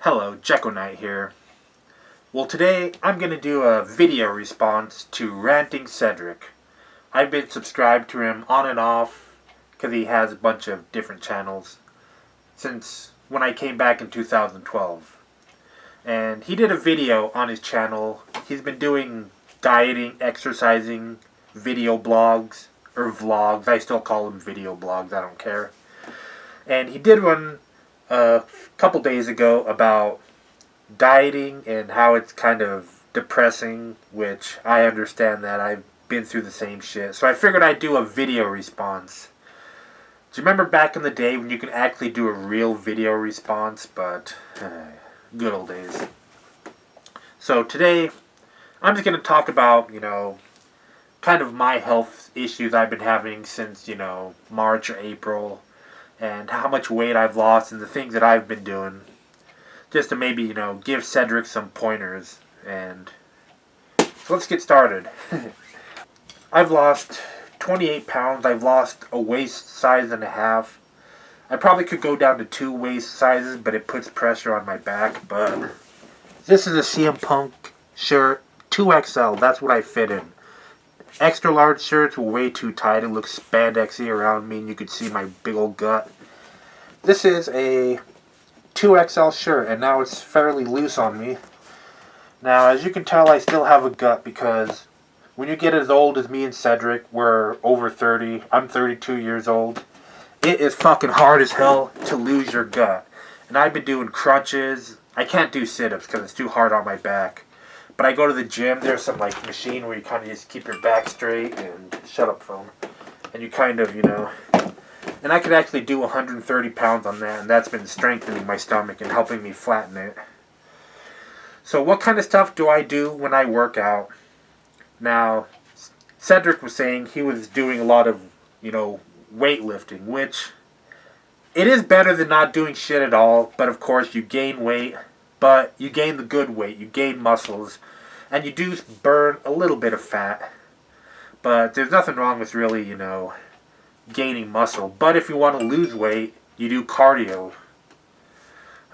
Hello, Jekyll Knight here. Well, today I'm going to do a video response to RantingCedric. I've been subscribed to him on and off because he has a bunch of different channels since when I came back in 2012. And he did a video on his channel. He's been doing dieting, exercising, video blogs, or vlogs. I still call them video blogs, I don't care. And he did one a couple days ago about dieting and how it's kind of depressing, which I understand that. I've been through the same shit. So I figured I'd do a video response. Do you remember back in the day when you could actually do a real video response? But good old days. So today I'm just going to talk about, kind of my health issues I've been having since, March or April, and how much weight I've lost and the things that I've been doing, just to maybe, give Cedric some pointers. And so let's get started. I've lost 28 pounds. I've lost a waist size and a half. I probably could go down to 2 waist sizes, but it puts pressure on my back. But this is a CM Punk shirt, 2XL. That's what I fit in. Extra large shirts were way too tight. It looks spandexy around me, and you could see my big old gut. This is a 2XL shirt, and now it's fairly loose on me. Now, as you can tell, I still have a gut, because when you get as old as me and Cedric, we're over 30. I'm 32 years old. It is fucking hard as hell to lose your gut. And I've been doing crunches. I can't do sit-ups because it's too hard on my back. But I go to the gym. There's some machine where you kind of just keep your back straight and shut up, phone. And you kind of, and I could actually do 130 pounds on that, and that's been strengthening my stomach and helping me flatten it. So what kind of stuff do I do when I work out? Now, Cedric was saying he was doing a lot of, weightlifting, which it is better than not doing shit at all. But of course, you gain weight. But you gain the good weight, you gain muscles, and you do burn a little bit of fat. But there's nothing wrong with really, gaining muscle. But if you want to lose weight, you do cardio.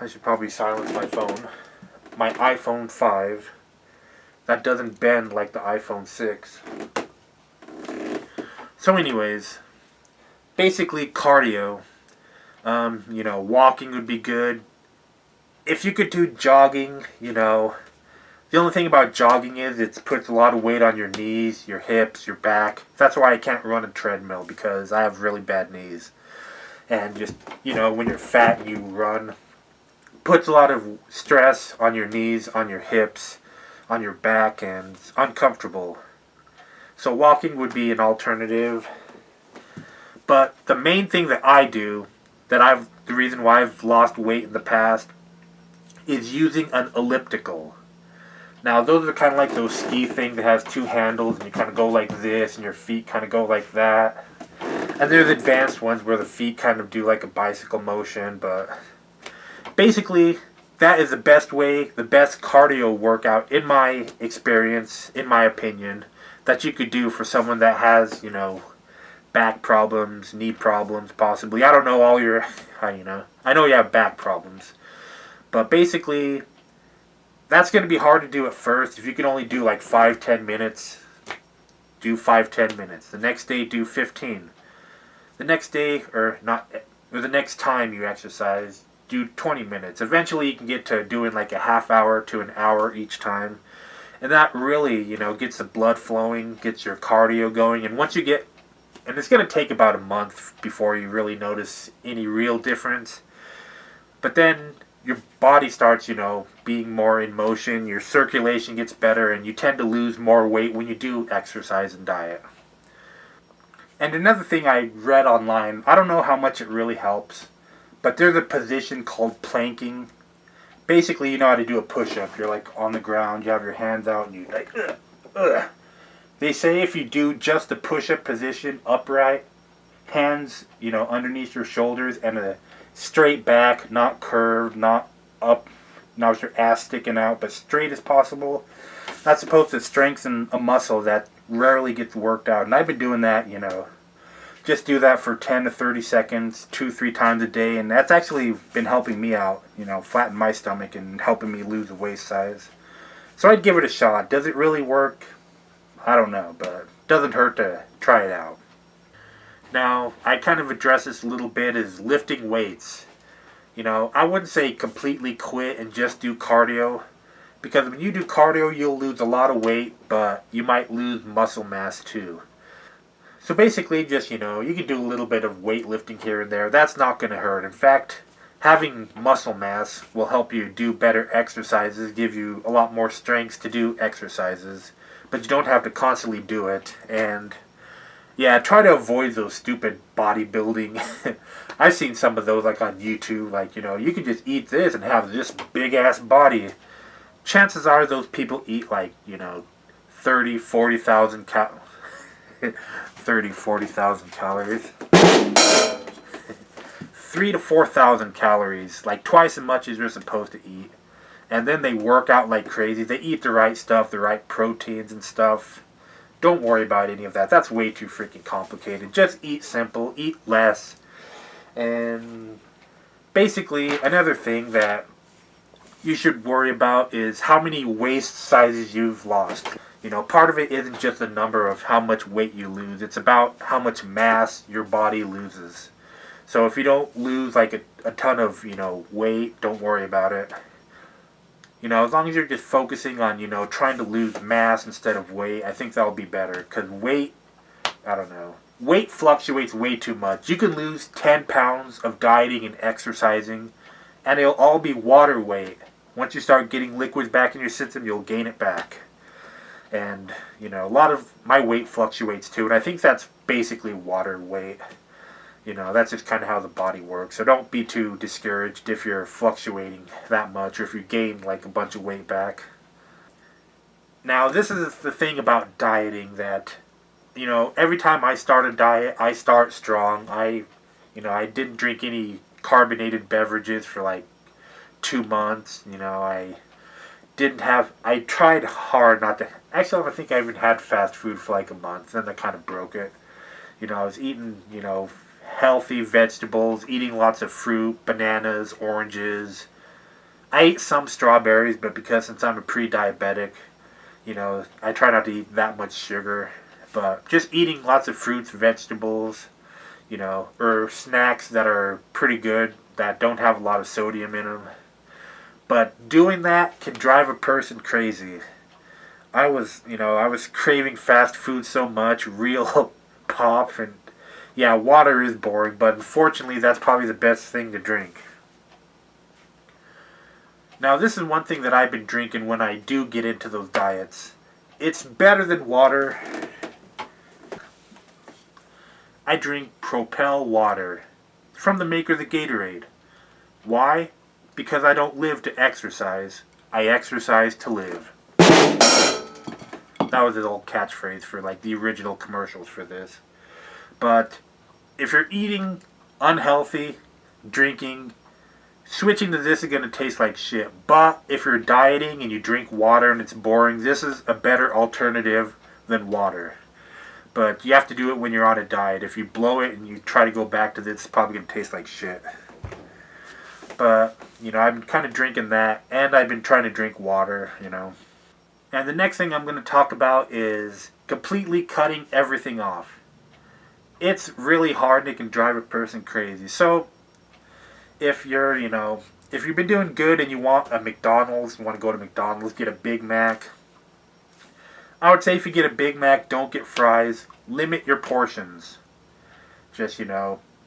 I should probably silence my phone. My iPhone 5. That doesn't bend like the iPhone 6. So anyways, basically cardio. Walking would be good. If you could do jogging, the only thing about jogging is it puts a lot of weight on your knees, your hips, your back. That's why I can't run a treadmill, because I have really bad knees. And just, when you're fat and you run, it puts a lot of stress on your knees, on your hips, on your back, and it's uncomfortable. So walking would be an alternative. But the main thing that I do, the reason why I've lost weight in the past, is using an elliptical. Now, those are kind of like those ski things that has 2 handles, and you kind of go like this, and your feet kind of go like that. And there's advanced ones where the feet kind of do like a bicycle motion, but basically, that is the best way, the best cardio workout, in my experience, in my opinion, that you could do for someone that has, back problems, knee problems, possibly. I don't know all your, I know you have back problems. But basically, that's going to be hard to do at first. If you can only do 5-10 minutes, do 5-10 minutes. The next day, do 15. The next day, or the next time you exercise, do 20 minutes. Eventually, you can get to doing a half hour to an hour each time. And that really, gets the blood flowing, gets your cardio going. And once you get, and it's going to take about a month before you really notice any real difference. But then your body starts, being more in motion, your circulation gets better, and you tend to lose more weight when you do exercise and diet. And another thing I read online, I don't know how much it really helps, but there's a position called planking. Basically, you know how to do a push-up. You're on the ground, you have your hands out, and you They say if you do just the push-up position upright, hands, underneath your shoulders, and a straight back, not curved, not up, not with your ass sticking out, but straight as possible. That's supposed to strengthen a muscle that rarely gets worked out. And I've been doing that, Just do that for 10 to 30 seconds, 2-3 times a day, and that's actually been helping me out, flatten my stomach and helping me lose the waist size. So I'd give it a shot. Does it really work? I don't know, but it doesn't hurt to try it out. Now, I kind of address this a little bit is lifting weights. I wouldn't say completely quit and just do cardio, because when you do cardio, you'll lose a lot of weight, but you might lose muscle mass too. So basically, just, you can do a little bit of weightlifting here and there. That's not going to hurt. In fact, having muscle mass will help you do better exercises, give you a lot more strength to do exercises, but you don't have to constantly do it. And yeah, try to avoid those stupid bodybuilding. I've seen some of those like on YouTube, like, you can just eat this and have this big ass body. Chances are those people eat like, 40,000 calories. 3 to 4,000 calories, like twice as much as you're supposed to eat. And then they work out like crazy. They eat the right stuff, the right proteins and stuff. Don't worry about any of that. That's way too freaking complicated. Just eat simple, eat less. And basically, another thing that you should worry about is how many waist sizes you've lost. Part of it isn't just the number of how much weight you lose. It's about how much mass your body loses. So if you don't lose like a ton of, weight, don't worry about it. As long as you're just focusing on, trying to lose mass instead of weight, I think that'll be better. Because weight, I don't know. Weight fluctuates way too much. You can lose 10 pounds of dieting and exercising, and it'll all be water weight. Once you start getting liquids back in your system, you'll gain it back. And, a lot of my weight fluctuates too, and I think that's basically water weight. That's just kind of how the body works. So don't be too discouraged if you're fluctuating that much or if you gain like a bunch of weight back. Now, this is the thing about dieting that, every time I start a diet, I start strong. I didn't drink any carbonated beverages for like 2 months. I tried hard not to. Actually, I don't think I even had fast food for like a month. Then I kind of broke it. I was eating, healthy vegetables, eating lots of fruit, bananas, oranges. I ate some strawberries, but since I'm a pre-diabetic, I try not to eat that much sugar. But just eating lots of fruits, vegetables, or snacks that are pretty good, that don't have a lot of sodium in them. But doing that can drive a person crazy. I was craving fast food so much, real pop, and yeah, water is boring, but unfortunately that's probably the best thing to drink. Now, this is one thing that I've been drinking when I do get into those diets. It's better than water. I drink Propel water from the maker of the Gatorade. Why? Because I don't live to exercise. I exercise to live. That was his old catchphrase for like the original commercials for this. But if you're eating unhealthy, drinking, switching to this is going to taste like shit. But if you're dieting and you drink water and it's boring, this is a better alternative than water. But you have to do it when you're on a diet. If you blow it and you try to go back to this, it's probably going to taste like shit. But, I've been kind of drinking that, and I've been trying to drink water, And the next thing I'm going to talk about is completely cutting everything off. It's really hard and it can drive a person crazy. So, if you're, if you've been doing good and you want a McDonald's, you want to go to McDonald's, get a Big Mac. I would say if you get a Big Mac, don't get fries. Limit your portions. Just,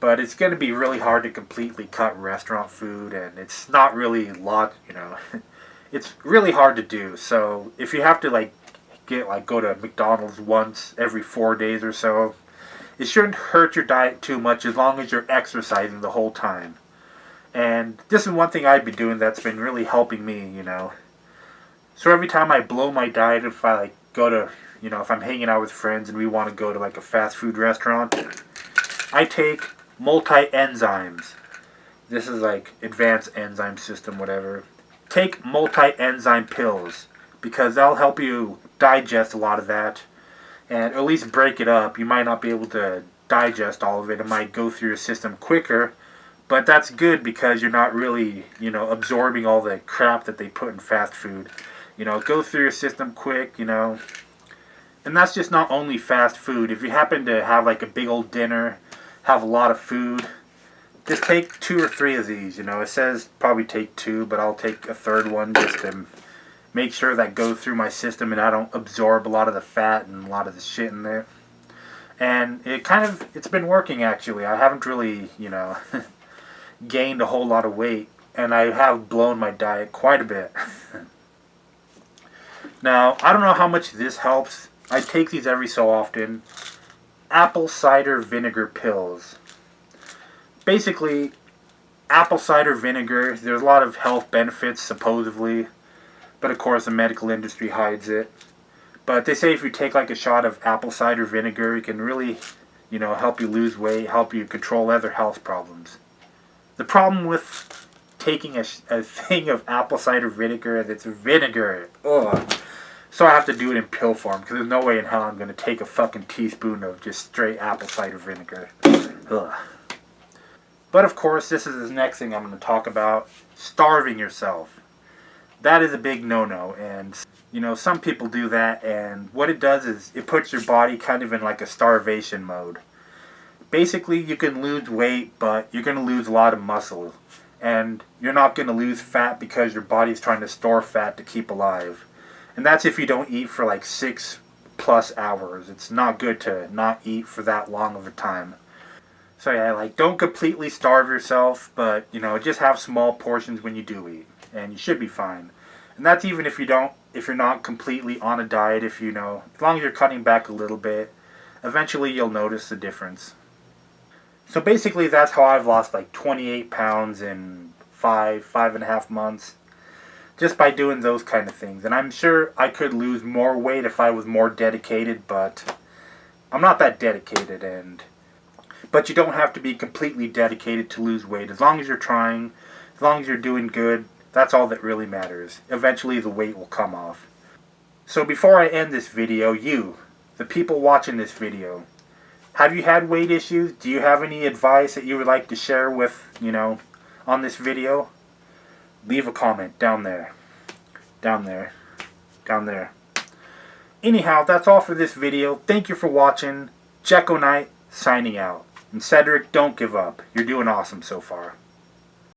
but it's going to be really hard to completely cut restaurant food, and it's not really it's really hard to do. So if you have to go to McDonald's once every 4 days or so, it shouldn't hurt your diet too much as long as you're exercising the whole time. And this is one thing I've been doing that's been really helping me, So every time I blow my diet, if I go to, if I'm hanging out with friends and we want to go to a fast food restaurant, I take multi-enzymes. This is advanced enzyme system, whatever. Take multi-enzyme pills because that'll help you digest a lot of that and at least break it up. You might not be able to digest all of it. It might go through your system quicker, but that's good because you're not really, absorbing all the crap that they put in fast food. It goes through your system quick, And that's just not only fast food. If you happen to have like a big old dinner, have a lot of food, just take 2 or 3 of these. It says probably take 2, but I'll take a third one just to make sure that goes through my system and I don't absorb a lot of the fat and a lot of the shit in there. And it's been working actually. I haven't really, gained a whole lot of weight, and I have blown my diet quite a bit. Now, I don't know how much this helps. I take these every so often. Apple cider vinegar pills. Basically, apple cider vinegar, there's a lot of health benefits supposedly, but of course the medical industry hides it. But they say if you take like a shot of apple cider vinegar, it can really, help you lose weight, help you control other health problems. The problem with taking a thing of apple cider vinegar is it's vinegar. Ugh. So I have to do it in pill form because there's no way in hell I'm going to take a fucking teaspoon of just straight apple cider vinegar. Ugh. But of course, this is the next thing I'm going to talk about. Starving yourself. That is a big no-no, and some people do that, and what it does is it puts your body kind of in like a starvation mode. Basically, you can lose weight, but you're going to lose a lot of muscle, and you're not going to lose fat because your body's trying to store fat to keep alive. And that's if you don't eat for like 6+ hours. It's not good to not eat for that long of a time. So yeah, don't completely starve yourself, but just have small portions when you do eat, and you should be fine. And that's even if you're not completely on a diet. If as long as you're cutting back a little bit, eventually you'll notice the difference. So basically, that's how I've lost like 28 pounds in 5.5 months, just by doing those kind of things. And I'm sure I could lose more weight if I was more dedicated, but I'm not that dedicated, But you don't have to be completely dedicated to lose weight. As long as you're trying, as long as you're doing good, that's all that really matters. Eventually the weight will come off. So before I end this video, the people watching this video, have you had weight issues? Do you have any advice that you would like to share with, on this video? Leave a comment down there. Down there. Down there. Anyhow, that's all for this video. Thank you for watching. Jekko Knight signing out. And Cedric, don't give up. You're doing awesome so far.